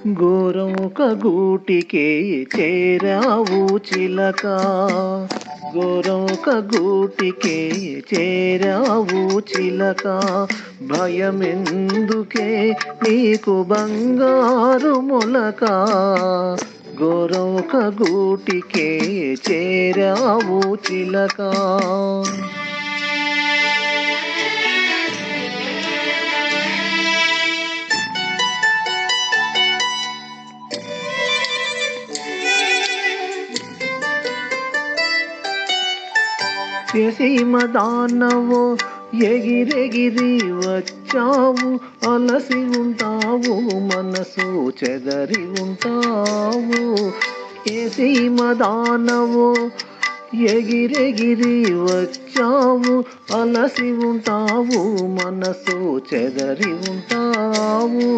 గోరొక గూటికే చేరావు చిలక, గోరొక గూటికే చేరావు చిలక. భయమెందుకే నీకు బంగారు మొలక, గోరొక గూటికే చేరావు చిలక. సీమ దానవో ఎగిరెగిరి వచ్చావు, అలసి ఉంటావు మనసు చెదరి ఉంటావు. ఏ సీమ దానవో ఎగిరెగిరి వచ్చావు, అలసి ఉంటావు మనసు చెదరి ఉంటావు.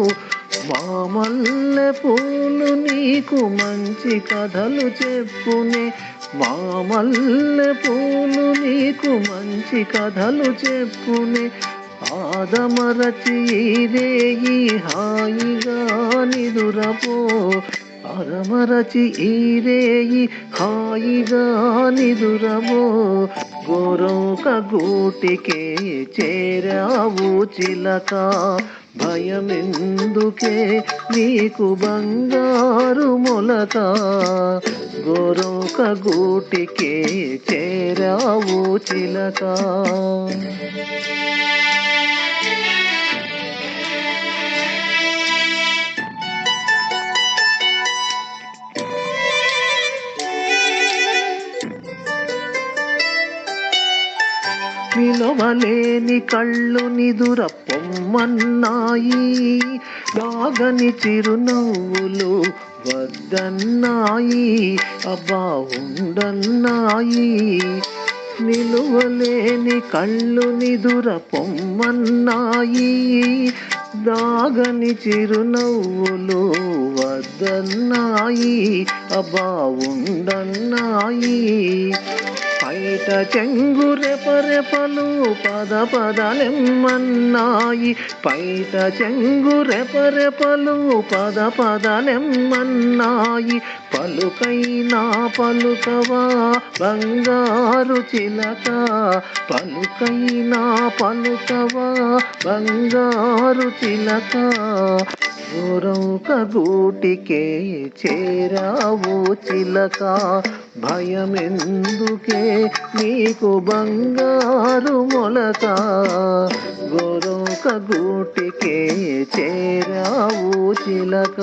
మామల్లె పూలు నీకు మంచి కథలు చెప్పునే, మామల్లె పూలు నీకు మంచి కథలు చెప్పునే. ఆదమరచి రేయి హాయిగా నిదురపో, ఆదమరచి రేయి హాయిగా నిదురపో. గోరొక గూటికే చేరావు చిలక, భయమెందుకే నీకు బంగారు మొలక, గోరొక గూటికే చేరావు చిలక. నిలవలేని కళ్ళు నిదుర పొమ్మన్నాయి, దాగని చిరునవ్వులు వద్దన్నాయి, అబ్బా ఉండన్నాయి. నిలువలేని కళ్ళు నిదుర పొమ్మన్నాయి, దాగని చిరునవ్వులు వద్దన్నాయి, అబ్బా ఉండన్నాయి. పైట చెంగు రెపరెపలు పద పదలెమ్మన్నాయి, పైట చెంగు రెపరెపలు పద పదలెమ్మన్నాయి. పలుకైనా పలుకవా బంగారు చిలక, పలుకైనా పలుకవా బంగారు చిలక. గోరొక గూటికే చేరావు చిలక, భయమెందుకే నీకు బంగారు మొలక, గోరొక గూటికే చేరావు చిలక.